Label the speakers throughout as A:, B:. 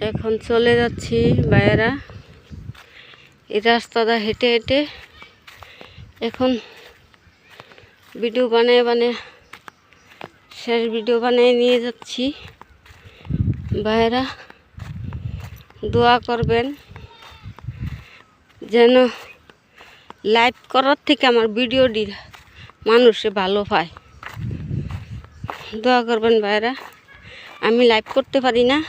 A: এখন চলে যাচ্ছি ভাইয়েরা, এই রাস্তাটা হেঁটে হেঁটে এখন ভিডিও বানিয়ে শেষ ভিডিও বানিয়ে নিয়ে যাচ্ছি। ভাইয়েরা দোয়া করবেন যেন লাইভ করার থেকে আমার ভিডিওটি মানুষে ভালো পায়। দোয়া করবেন ভাইয়েরা, আমি লাইভ করতে পারি না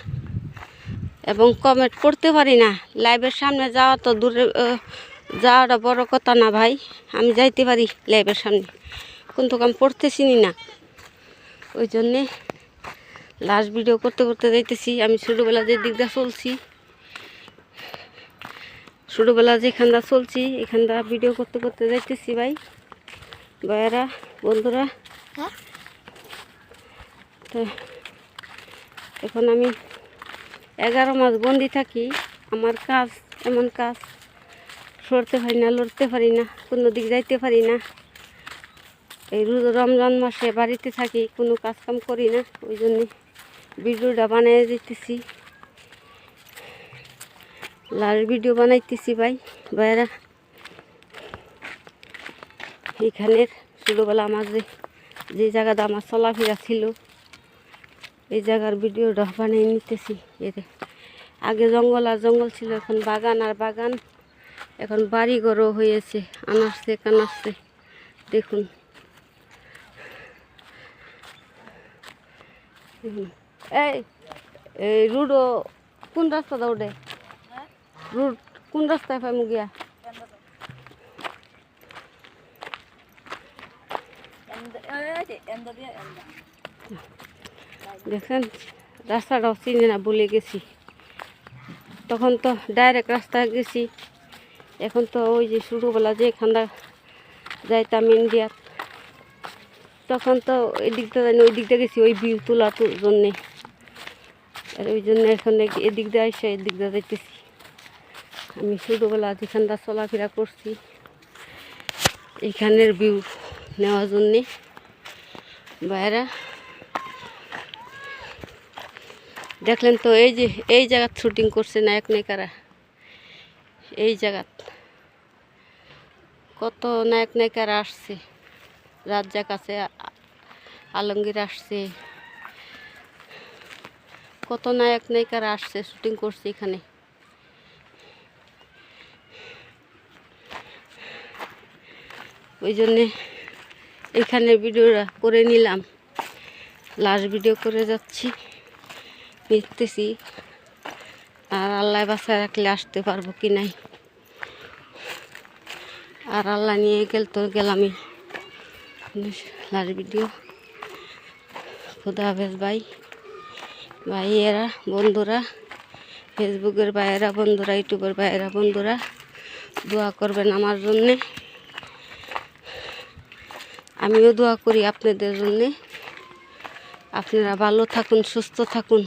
A: এবং কমেন্ট করতে পারি না। লাইভের সামনে যাওয়া তো দূরে, যাওয়াটা বড় কথা না ভাই, আমি যাইতে পারি লাইভের সামনে, কিন্তু আমি পড়তেছি না, ওই জন্যে লাস্ট ভিডিও করতে করতে যাইতেছি। আমি ছোটোবেলা যে দিকটা চলছি, ছোটোবেলা যেখানটা চলছি এখানটা ভিডিও করতে করতে যাইতেছি ভাই ভাইয়েরা বন্ধুরা। তো এখন আমি 11 মাস বন্দি থাকি। আমার কাজ এমন কাজ, সরতে পারি না, লড়তে পারি না, কোনো দিক যাইতে পারি না। এই রমজান মাসে বাড়িতে থাকি, কোনো কাজকাম করি না, ওই জন্যে ভিডিওটা বানিয়ে দিতেছি, লাস্ট ভিডিও বানাইতেছি ভাই ভাইয়েরা। এইখানের ছোটোবেলা আমার যে জায়গাটা আমার চলাফেরা ছিল, এই জায়গার ভিডিওটা বানিয়ে নিতেছি। এতে আগে জঙ্গল আর জঙ্গল ছিল, এখন বাগান আর বাগান, এখন বাড়ি ঘরও হয়েছে, আনাচে কানাচে। দেখুন এই রুডও কোন রাস্তাটা ওঠে, রুট কোন রাস্তায় পাই গিয়া? দেখছেন রাস্তাটাও চিনি না, ভুলে গেছি। তখন তো ডাইরেক্ট রাস্তায় গেছি, এখন তো ওই যে ছোটোবেলা যে এখানটা যাইতাম ইন্ডিয়া, তখন তো এই দিকটা জানি ওই দিকটা গেছি ওই ভিউ তোলার জন্যে, আর ওই জন্য এখন এদিক দিয়ে আসে এদিক দিয়ে যাইতেছি। আমি ছোটোবেলা যেখানটা চলাফেরা করছি এইখানের ভিউ নেওয়ার জন্যে বাইরা। দেখলেন তো এই যে এই জায়গাত শুটিং করছে নায়ক নায়িকারা, এই জায়গাত কত নায়ক নায়িকারা আসছে, রাজ্জাক আছে, আলমগীর আসছে, কত নায়ক নায়িকারা আসছে, শুটিং করছে এখানে। ওই জন্যে এখানে ভিডিওটা করে নিলাম, লাস্ট ভিডিও করে যাচ্ছি, মিটতেছি। আর আল্লাহ বাসায় রাখলে আসতে পারবো কি নাই, আর আল্লাহ নিয়ে গেলামই। Last video. খুদা হাফেজ ভাইয়েরা বন্ধুরা, ফেসবুকের ভাইয়েরা বন্ধুরা, ইউটিউবের ভাইয়েরা বন্ধুরা, দোয়া করবেন আমার জন্যে, আমিও দোয়া করি আপনাদের জন্যে। আপনারা ভালো থাকুন, সুস্থ থাকুন,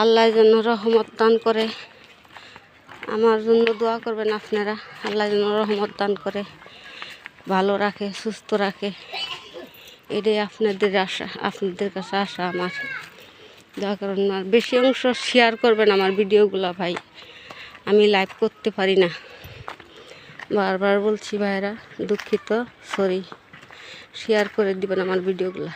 A: আল্লাহ যেন রহমত দান করে। আমার জন্য দোয়া করবেন আপনারা, আল্লাহ যেন রহমত দান করে, ভালো রাখে, সুস্থ রাখে, এটাই আপনাদের আশা, আপনাদের কাছে আশা আমার। দোয়া করবেন, আর বেশি অংশ শেয়ার করবেন আমার ভিডিওগুলো ভাই, আমি লাইভ করতে পারি না, বারবার বলছি ভাইরা, দুঃখিত, সরি। শেয়ার করে দিবেন আমার ভিডিওগুলো।